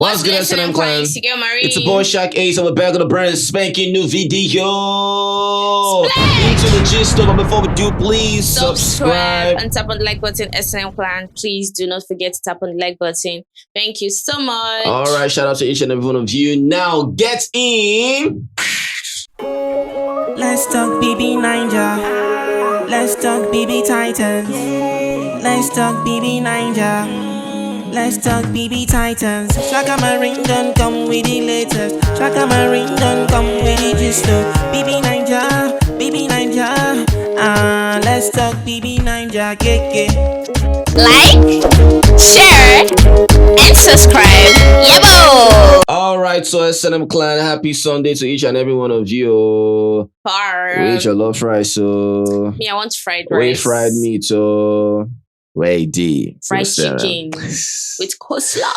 What's good, SNM clan? It's a boy Shaq Ace, and we're back on a brand spanking new video. Into the gist of it. Before we do, please subscribe and tap on the like button. SNM clan, please do not forget to tap on the like button. Thank you so much. All right, shout out to each and every one of you. Now get in. Let's talk BB Ninja. Let's talk BB Titans. Let's talk BB Ninja. Let's talk BB Titans. Shaka my ring done come with the latest. Shaka my ring done come with the gist. BB Ninja, BB Ninja. Let's talk BB Ninja. Like, share, and subscribe. Yebo! Alright, so SNM clan, happy Sunday to each and every one of you. We eat your love fries, so. Me, I want fried rice. We fried meat, so. Wait, D. Fried chicken with coleslaw.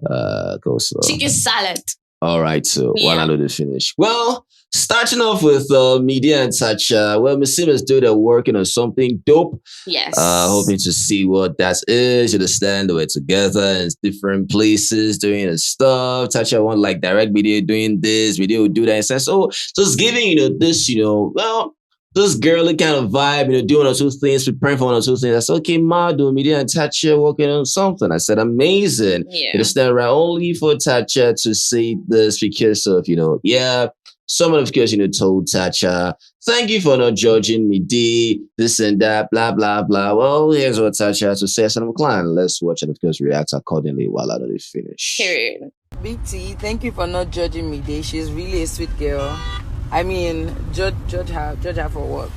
Coleslaw. Chicken salad. Alright, so one I know to finish. Well, starting off with Mide and Tacha. Well, Miss Simmons dude are working on something dope. Yes. Hoping to see what that is. You understand, we're together in different places doing the stuff. Tacha want like direct video doing this, video do that. And so just giving, this, well, this girly kind of vibe, doing one or two things, preparing for one or two things. I said, okay, Ma, doing Mide and Tacha, working on something. I said, amazing. Yeah. You understand, right? Only for Tacha to say this because of, someone, of course, told Tacha, thank you for not judging me, D, this and that, blah, blah, blah. Well, here's what Tacha has to say. I said, I'm client. Let's watch and, of course, react accordingly while I don't finish. Period. Big T, thank you for not judging me, D. She's really a sweet girl. I mean, judge her for what?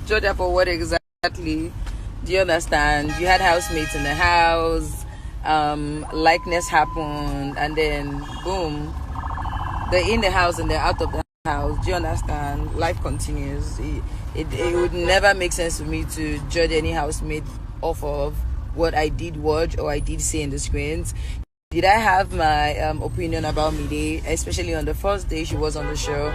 Judge her for what exactly? Do you understand? You had housemates in the house, likeness happened, and then boom, they're in the house and they're out of the house. Do you understand? Life continues. It would never make sense for me to judge any housemate off of what I did watch or I did see in the screens. Did I have my opinion about Mide, especially on the first day she was on the show?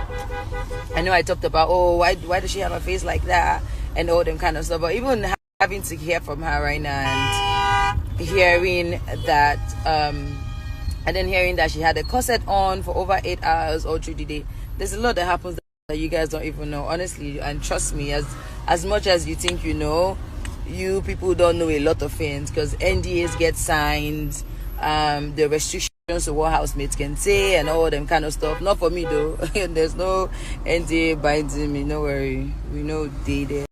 I know I talked about, why does she have a face like that and all them kind of stuff. But even having to hear from her right now and hearing that, and then hearing that she had a corset on for over 8 hours all through the day, there's a lot that happens that you guys don't even know, honestly. And trust me, as much as you think you know, you people don't know a lot of things because NDAs get signed. The restrictions of what housemates can say and all them kind of stuff. Not for me though. There's no NDA binding me. No worry. We know they there.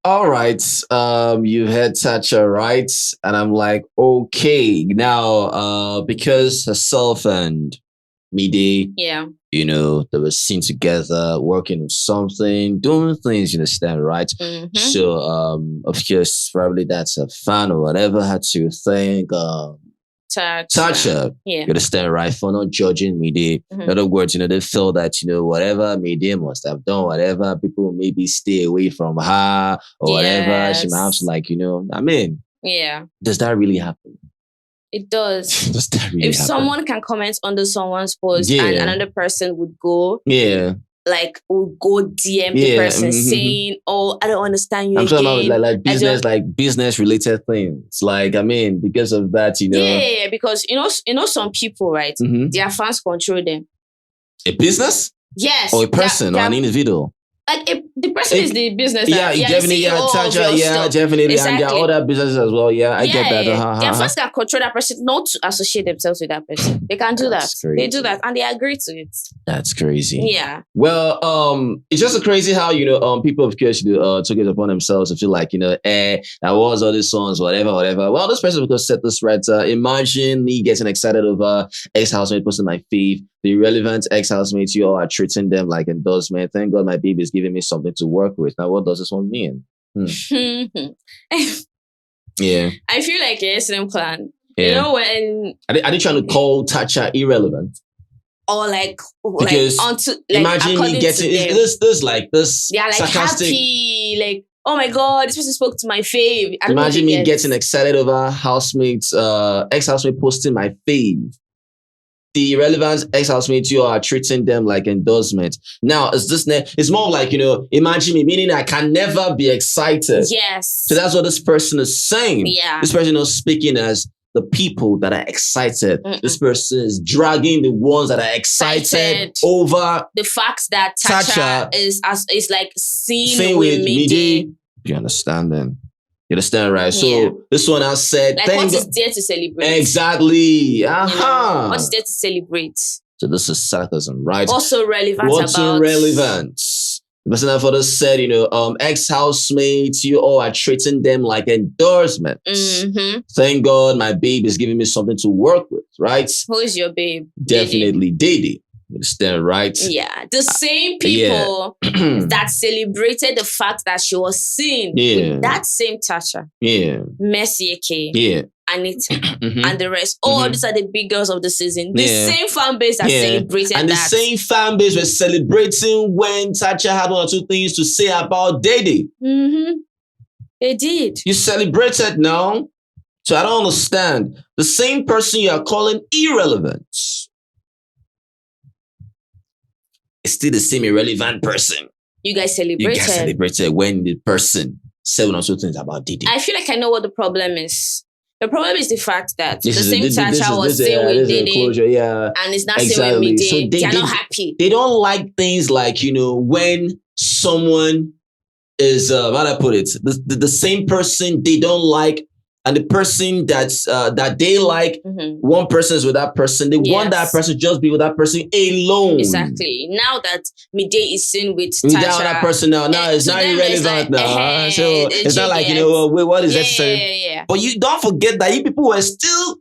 All right. You had Tacha, right? And I'm like, okay. Now, because herself and Mide, yeah, they were seen together, working on something, doing things, you understand, right? Mm-hmm. So, of course, probably that's a fan or whatever had to thank Tacha, yeah, you understand, right? For not judging Mide. Mm-hmm. In other words, they feel that, whatever Mide must have done, whatever, people maybe stay away from her or whatever. She might have to, yeah. Does that really happen? It does. Does that really if happen? someone can comment under someone's post and another person would go, DM the person saying, "Oh, I don't understand you." I'm again. talking about business related things. Because of that, Yeah, because some people, right? Mm-hmm. Their fans control them. A business? Yes. Or a person or an individual. The person is the business. Definitely. Tacha, definitely. Exactly. And there are other businesses as well. Yeah, I get that. Their fans can control that person, not to associate themselves with that person. They can do that. Crazy. They do that, and they agree to it. That's crazy. Yeah. Well, it's just crazy how people of course took it upon themselves to feel like that was all these songs, whatever. Well, this person because said this right. Imagine me getting excited over ex-housemate posting my feed. The irrelevant ex-housemates, you all are treating them like endorsement. Thank God my baby is giving me something to work with. Now, what does this one mean? Yeah. I feel like a SNM clan. Yeah. When... Are they trying to call Tacha irrelevant? Or because imagine me getting... This they are sarcastic... happy, oh my God, this person spoke to my fave. Imagine me getting excited over ex-housemate posting my fave. the irrelevant ex-housemates, you are treating them like endorsement. Now, it's more like, imagine me, meaning I can never be excited. Yes. So that's what this person is saying. Yeah. This person is speaking as the people that are excited. This person is dragging the ones that are excited over the fact that Tacha is like seen with Mide. You understand then? You understand, right? So this one has said, like, what is there to celebrate? Exactly. What is there to celebrate? So this is sarcasm, right? Also relevant. The person further said, ex-housemates, you all are treating them like endorsements. Thank God my babe is giving me something to work with, right? Who is your babe? Definitely Dede. Understand, right? Yeah. The same people that celebrated the fact that she was seen with that same Tacha. Yeah. Mercy Eke. Yeah. Anita and the rest. These are the big girls of the season. The same fan base that celebrated and that. The same fan base was celebrating when Tacha had one or two things to say about Dede. They did. You celebrated now. So I don't understand. The same person you are calling irrelevant. It's still the same irrelevant person. You guys celebrated. When the person said one or two things about Dede. I feel like I know what the problem is. The problem is the fact that the same Tacha was seen with Dede and it's not seen with Mide. So they're not happy. They don't like things like, when someone is, how do I put it? The same person they don't like, and the person that they like, one person is with that person. They want that person to just be with that person alone. Exactly. Now that Mide is seen with Tacha, that person now it's not irrelevant now. So it's not like, what is necessary? Yeah. But you don't forget that you people were still.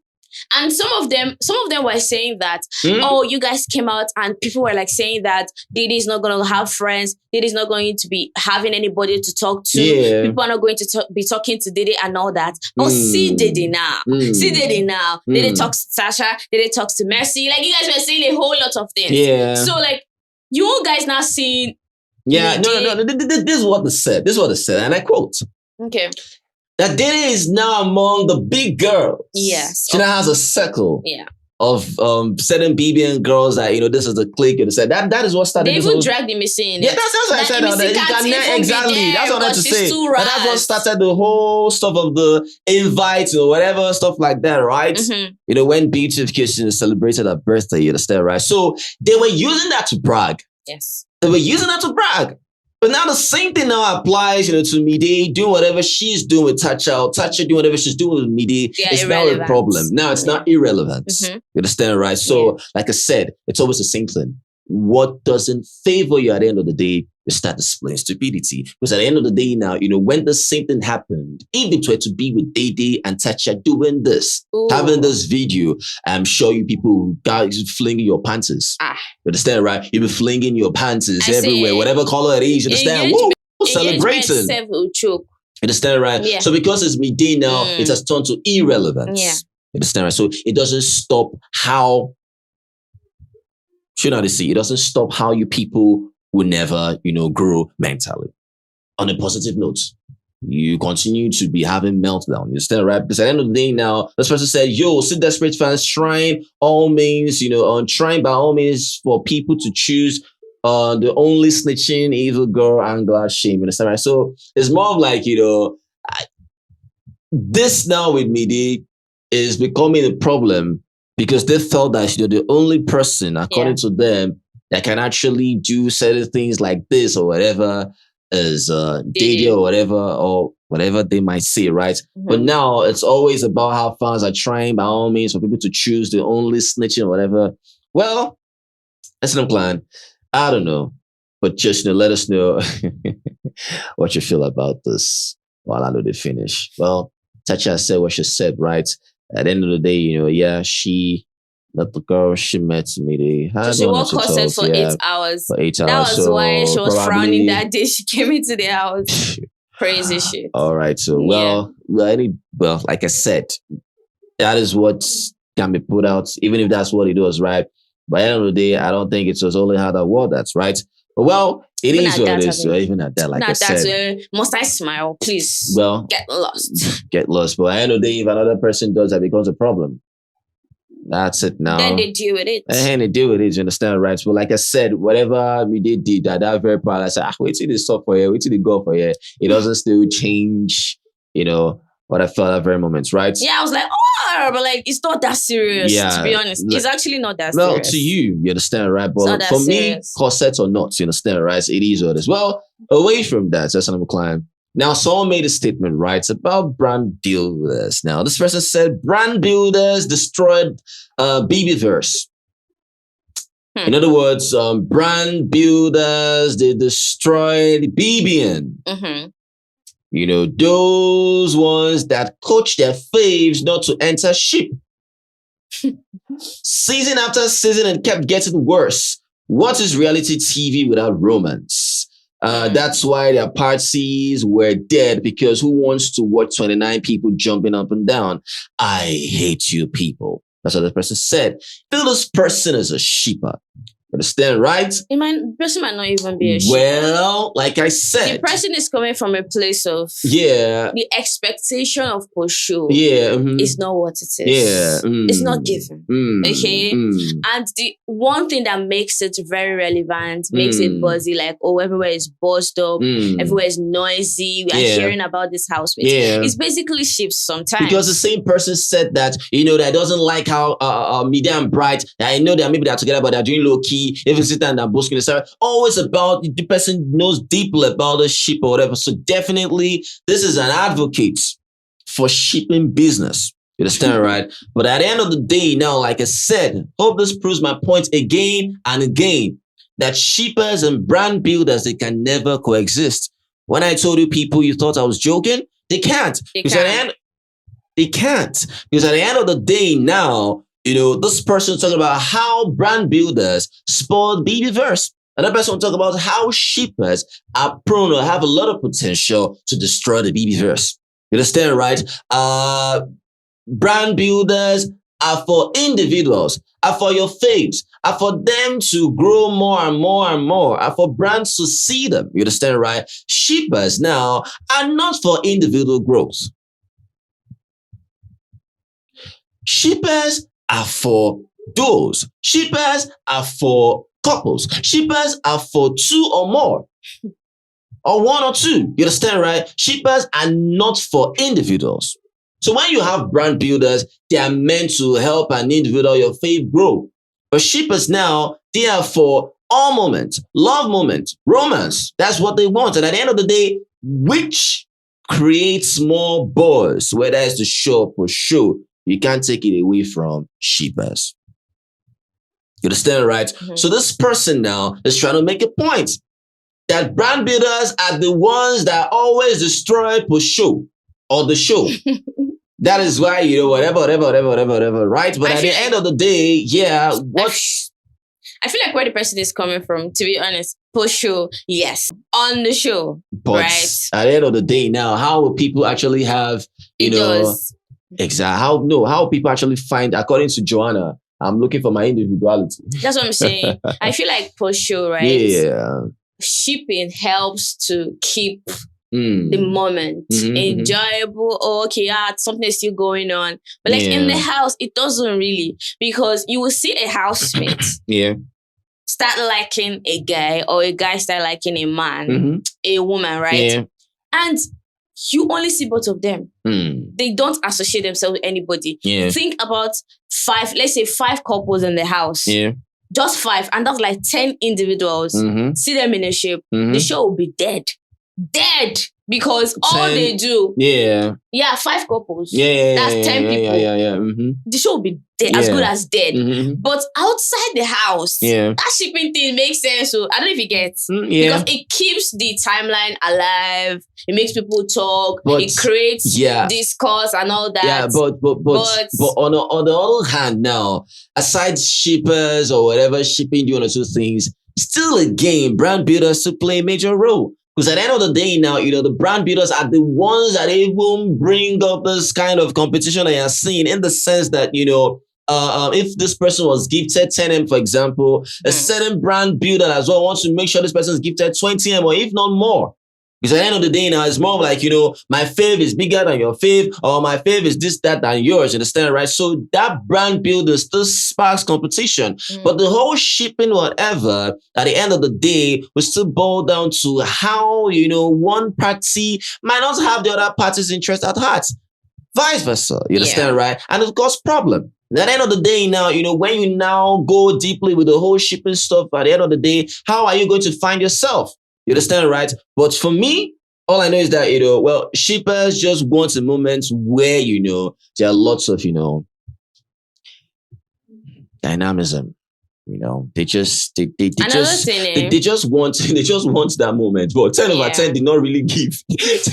And some of them were saying that, you guys came out and people were like saying that Dede is not going to have friends. Dede is not going to be having anybody to talk to. Yeah. People are not going to be talking to Dede and all that. But see Dede now. See Dede now. Dede talks to Tacha. Dede talks to Mercy. Like, you guys were saying a whole lot of things. Yeah. So, like, you guys now seeing... Yeah, no. This is what they said. And I quote. Okay. That Dede is now among the big girls. Yes. She now has a circle. Yeah. Of certain BBN girls that this is a clique and said that is what started. They even dragged the Missy in. Yeah, that's what I said. Exactly. That's what I had to say. And that's what started the whole stuff of the invites or whatever stuff like that, right? When Beauty Kitchen celebrated her birthday, you understand, right? So they were using that to brag. Yes. They were using that to brag. But now the same thing now applies, to Mide doing whatever she's doing with Tacha, or Tacha doing whatever she's doing with Mide. It's now a problem. Now it's not irrelevant. You understand, right? So, like I said, it's always the same thing. What doesn't favor you at the end of the day, you start displaying stupidity. Because at the end of the day now, when the same thing happened, if it were to be with Dede and Tacha doing this, having this video, I'm sure you people guys flinging your panties. You understand, right? You'll be flinging your panties everywhere, whatever color it is, you understand? Woo! Celebrating. You understand, right? Yeah. So because it's Mide now, it has turned to irrelevance. Yeah. You understand, right? So it doesn't stop how... It doesn't stop how you people will never, grow mentally. On a positive note, you continue to be having meltdown. You understand, right? Because at the end of the day now, this person said, see desperate fans trying all means, trying by all means for people to choose the only snitching evil girl angler shame. You understand, right? So it's more of like, this now with Mide is becoming a problem. Because they felt that the only person, according to them, that can actually do certain things like this or whatever is Dede or whatever they might say, right? But now it's always about how fans are trying by all means for people to choose the only snitching or whatever. Well, that's no plan. I don't know. But just let us know what you feel about this while I know they finish. Well, Tacha said what she said, right? At the end of the day, she, not the girl, she met me. So she worked herself for 8 hours. For 8 hours. That was why she was frowning that day. She came into the house. Crazy shit. All right. So, like I said, that is what can be put out, even if that's what it was, right? But at the end of the day, I don't think it was only how that was, that's right. But it is what it is. So even at that, like I said. Must I smile? Please. Well, get lost. Get lost. But at the end of the day, if another person does that, becomes a problem. That's it now. Then they deal with it. And they deal with it, you understand, right? So like I said, whatever we did that very part, I said, wait till they stop for here, wait till they go for here. It doesn't still change, what I felt at very moments, right? Yeah, I was like, oh, but like, it's not that serious, to be honest. It's actually not that serious. Well, to you understand, right? But for me, corset or not, you understand, right? It is what it is. Well, away from that, that's another client. Now, someone made a statement, right? It's about brand builders. Now, this person said brand builders destroyed BBverse. In other words, brand builders, they destroyed BBN. Mm-hmm. Those ones that coach their faves not to enter ship. Season after season and kept getting worse. What is reality TV without romance? That's why their parties were dead, because who wants to watch 29 people jumping up and down? I hate you people. That's what the person said. Feel this person is a shipper. Understand, right? The person might not even be a shipper. Well, like I said, the person is coming from a place of the expectation of Posho. Is not what it is. It's not given. Okay, and the one thing that makes it very relevant, makes it buzzy, like everywhere is buzzed up, everywhere is noisy. We are hearing about this housemate. It's basically ships sometimes. Because the same person said that that doesn't like how Mide and Bright. I know that maybe they're together, but they're doing low key. If you sit down and boasting, it's always about the person knows deeply about the ship or whatever. So definitely, this is an advocate for shipping business. You understand, right? But at the end of the day, now, like I said, hope this proves my point again and again, that shippers and brand builders, they can never coexist. When I told you people, you thought I was joking? They can't. They can't. Because at the end of the day now, this person talking about how brand builders spoiled BBverse. Another person talk about how shippers are prone or have a lot of potential to destroy the BBverse. You understand, right? Brand builders are for individuals, are for your faves, are for them to grow more and more and more, are for brands to see them. You understand, right? Shippers now are not for individual growth. Shippers are for duos. Shippers are for couples. Shippers are for two or more. Or one or two. You understand, right? Shippers are not for individuals. So when you have brand builders, they are meant to help an individual, your faith, grow. But shippers now, they are for all moments, love moments, romance. That's what they want. And at the end of the day, which creates more buzz, whether it's the show or show, you can't take it away from shippers. You understand, right? So this person now is trying to make a point that brand builders are the ones that always destroy show or the show. That is why, whatever, right? But at the end of the day, I feel like where the person is coming from, to be honest, show, yes, on the show, but right? At the end of the day now, how will people actually have, exactly, how people actually find, according to Joanna, I'm looking for my individuality. That's what I'm saying. I feel like show, right? Yeah. Shipping helps to keep the moment enjoyable. Something is still going on. But like in the house, it doesn't really, because you will see a housemate start liking a guy, or a guy start liking a man, a woman, right? And you only see both of them. They don't associate themselves with anybody. Think about let's say five couples in the house. Just 5, and that's like 10 individuals. See them in a ship. The show will be dead. Because all they do, 5 couples. That's 10 people. The show will be dead, as good as dead. But outside the house, that shipping thing makes sense. So I don't know if you get, because it keeps the timeline alive. It makes people talk. It creates discourse and all that. But on the other hand, now, aside shippers or whatever shipping, one or two things, still again, brand builders to play a major role. Because at the end of the day now, the brand builders are the ones that even bring up this kind of competition that you're seeing, in the sense that, if this person was gifted 10M, for example, a certain brand builder as well wants to make sure this person is gifted 20M, or if not more. Because at the end of the day now, it's more of like, my fave is bigger than your fave, or my fave is this, that, than yours. You understand, right? So that brand builder still sparks competition. But the whole shipping, whatever, at the end of the day, will still boil down to how, one party might not have the other party's interest at heart. Vice versa. You understand, right? And it causes problem. At the end of the day now, when you now go deeply with the whole shipping stuff, at the end of the day, how are you going to find yourself? You understand, right? But for me, all I know is that, shippers just want a moment where, there are lots of, dynamism. They just want that moment. But 10 over 10 did not really give. Fake.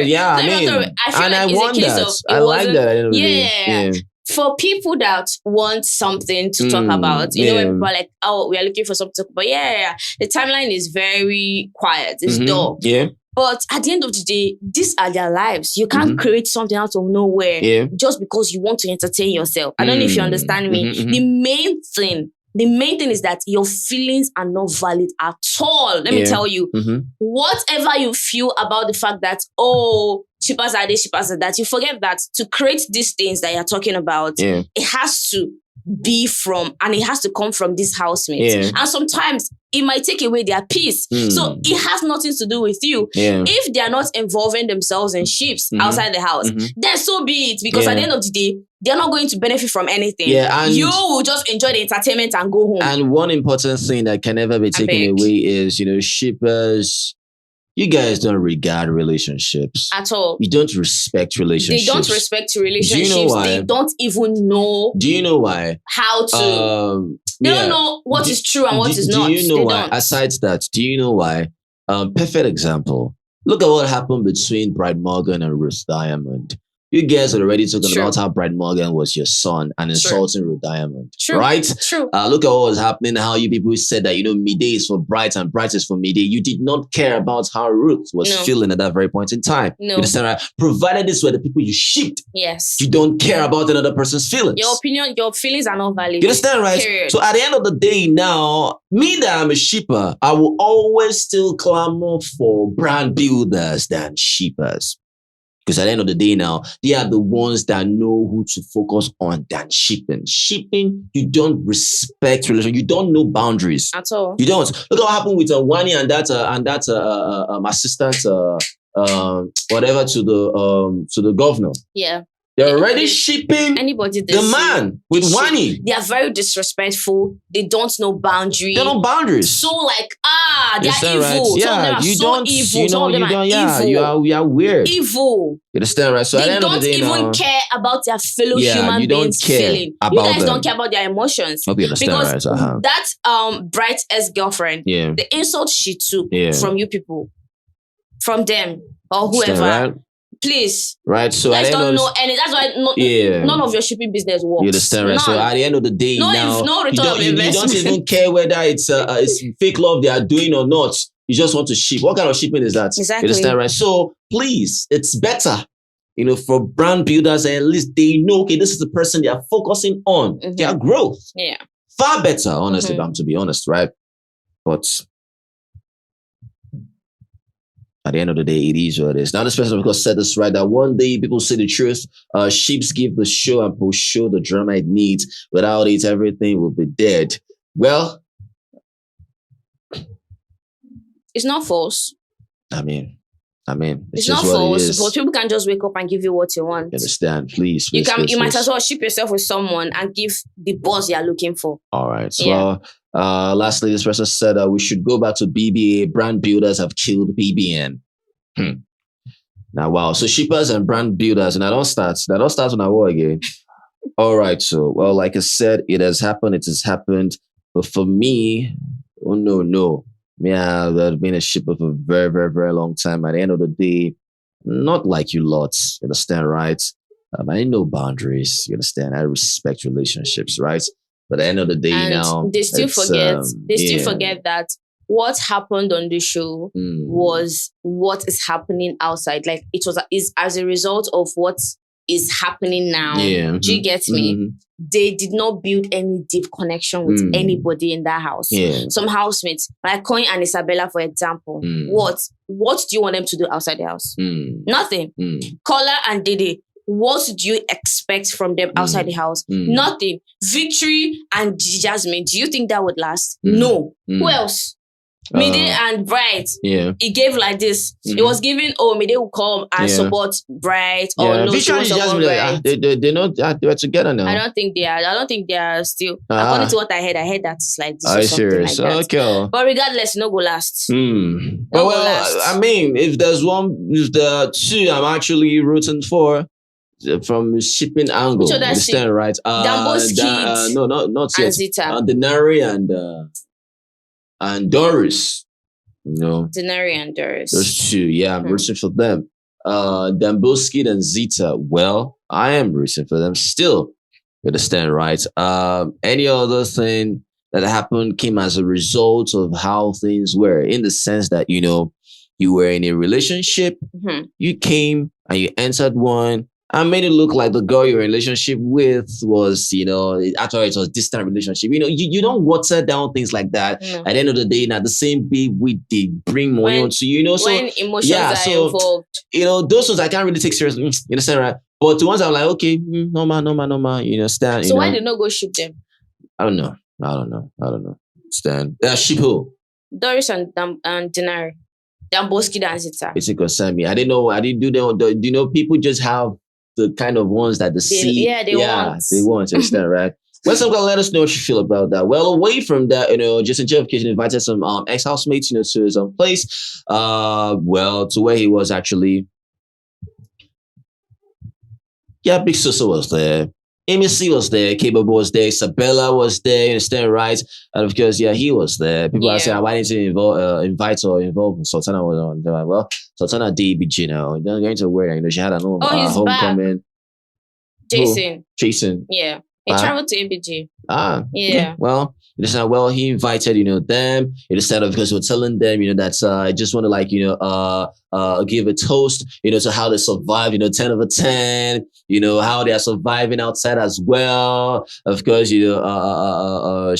Yeah, I want that. I like that. Yeah. For people that want something to talk about, when people are like, oh, we are looking for something to talk about. Yeah. The timeline is very quiet. It's dull. Yeah. But at the end of the day, these are their lives. You can't create something out of nowhere just because you want to entertain yourself. I don't know if you understand me. The main thing is that your feelings are not valid at all. Let me tell you. Whatever you feel about the fact that, shippers are this, shippers are that, you forget that to create these things that you're talking about, it has to be from, and it has to come from these housemates. And sometimes it might take away their peace. So it has nothing to do with you. If they are not involving themselves in ships outside the house, then so be it. Because at the end of the day, they're not going to benefit from anything. You will just enjoy the entertainment and go home. And one important thing that can never be taken away is, shippers, you guys don't regard relationships. At all. You don't respect relationships. They don't respect relationships. Do you know why? They don't even know. Do you know why? How to. They don't know what is true and what is not. Do you know they why? Don't. Aside that, do you know why? Perfect example. Look at what happened between Bride Morgan and Ruth Diamond. You guys had already talking about how Bride Morgan was your son and insulting Ruth Diamond. Right? True. Look at what was happening, how you people said that, Mide is for Bright and Bright is for Mide. You did not care about how Ruth was feeling at that very point in time. No. You understand, right? Provided this were the people you shipped. Yes. You don't care about another person's feelings. Your opinion, your feelings are not valid. You understand, right? Period. So at the end of the day now, me that I'm a shipper, I will always still clamor for brand builders than shippers. Because at the end of the day now, they are the ones that know who to focus on than shipping. Shipping, you don't respect relations. You don't know boundaries. At all. You don't. Look what happened with Wani and that assistant, whatever, to the governor. Yeah. They're already shipping the man with Wani. They are very disrespectful. They don't know boundaries. They don't know boundaries. So they are evil. Right? Yeah, you don't. Evil. You are weird. Evil. You understand, right? So they at the end of the day, don't even care about their fellow human beings feeling. You guys don't care about their emotions. Hope you understand, because right? that Bright ex-girlfriend, the insult she took from you people, from them or whoever. Right? Please. Right. So you guys don't know any. That's why none of your shipping business works. You understand, right? None. So at the end of the day, no return of investment. You don't even care whether it's fake love they are doing or not. You just want to ship. What kind of shipping is that? Exactly. You understand, right? So please, it's better, for brand builders, at least they know, okay, this is the person they are focusing on, their growth. Yeah. Far better, honestly, to be honest, right? But at the end of the day, it is what it is. Now, this person, of course, said this right, that one day people say the truth. Sheeps give the show and post show the drama it needs. Without it, everything will be dead. Well, it's not false. I mean, it's not false, but people can just wake up and give you what you want. You understand? Please. You might as well ship yourself with someone and give the boss you are looking for. All right. So, lastly, this person said we should go back to BBA. Brand builders have killed BBN. Now, wow. So shippers and brand builders, and that don't start on our war again. All right. So, well, like I said, it has happened. It has happened. But for me, oh no. Yeah, I've been a shipper for a very, very, very long time. At the end of the day, not like you lots, you understand, right? I ain't no boundaries, you understand? I respect relationships, right? But at the end of the day now, they still forget that what happened on the show was what is happening outside. Like is as a result of what is happening now. Yeah. Do you get me? They did not build any deep connection with anybody in that house. Yeah. Some housemates, like Coin and Isabella, for example, what do you want them to do outside the house? Nothing. Kola and Dede, what do you expect from them outside the house? Nothing. Victory and Jasmine, do you think that would last? No. Who else? Mide and Bright. Yeah. It gave like this. It was giving, Mide will come and support Bright. Or no, Victory and Jasmine, they're not, they were together now. I don't think they are. I don't think they are still. According to what I heard that it's like this. Are you serious? Like that. Okay. But regardless, no go last. But well, I mean, if there are two I'm actually rooting for, from shipping angle, which other understand, right? Dambo's kids. No, not yet. And Zita. Denari and Doris. Denari and Doris. Those two, yeah, I'm rooting for them. Dambo's kid and Zita. Well, I am rooting for them still. You understand, right? Any other thing that happened came as a result of how things were, in the sense that you were in a relationship, you came and you entered one. I made it look like the girl you're in a relationship with was, actually it was a distant relationship. You don't water down things like that. No. At the end of the day, now the same babe we did bring money onto you, so when emotions are involved. Those ones I can't really take seriously. You understand, right? But the ones I'm like, okay, no man, you understand. So why did not go ship them? I don't know. Stand. Ship who? Doris and Denari. Damboski and Zita. It's a concern me. I didn't do them. People just have the kind of ones that they want. You understand, right? Well, so let us know what you feel about that. Well, away from that, just in Jeff invited some ex-housemates, to his own place. To where he was actually. Yeah, Big Susa was there. Amy C was there, Cable was there, Isabella was there, you understand, right? And of course, he was there. People are saying, why didn't you invite or involve Sultana? Was on. They're like, well, Sultana DBG now. They're going to wear, she had a homecoming. Jason. Yeah. He traveled to ABG. Yeah. Well, he invited, them. Instead of, because we're telling them, that I just want to give a toast, to how they survive, 10 over 10, how they are surviving outside as well. Of course,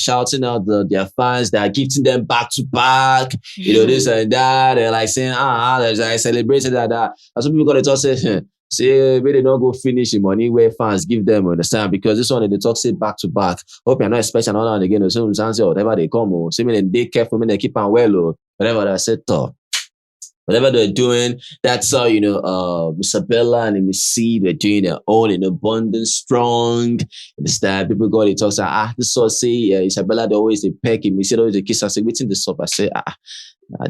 shouting out their fans that are gifting them back to back, this and that. They're like saying, I celebrated that. And some people got to talk, say, say, maybe they don't go finish the money where fans give them, understand? Because this one, they talk say back to back. Hope you're not expecting another one again, or something, whatever they come, or say, they careful, they keep on well, or whatever they said, whatever they're doing, that's how, Isabella and MC, they're doing their own in abundance, strong. Understand? People go, they talk, say, this so say, Isabella, they always, they peck him. They always, they kiss, I say, waiting this up. I say,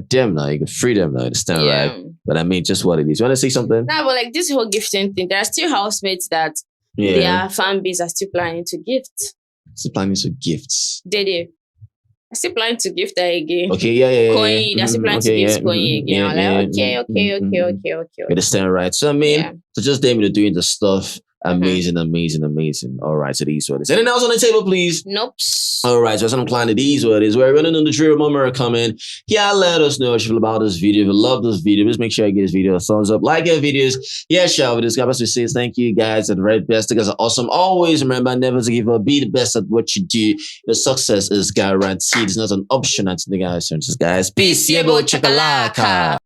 damn, now you can free them now, understand, right? But I mean, just what it is. You want to say something? Nah, but like this whole gifting thing, there are still housemates that their fan base are still planning to gift. Still planning to gifts. They still planning to gift her again. Okay, yeah. Coin, they're still planning to gift Coin again. I'm like, okay. Understand, right? So I mean, so just them doing the stuff. Amazing. All right, so these what it is. Anything else on the table, please? Nope. All right, so I'm inclined to these what it is. We're running on the drill. Mama coming. Yeah, let us know what you feel about this video. If you love this video, just make sure you give this video a thumbs up. Like our videos. Yeah, share videos. God bless you. Says thank you guys at the right best. You guys are awesome. Always remember never to give up. Be the best at what you do. Your success is guaranteed. It's not an option. Until the guys. Peace. Yebo chakalaka.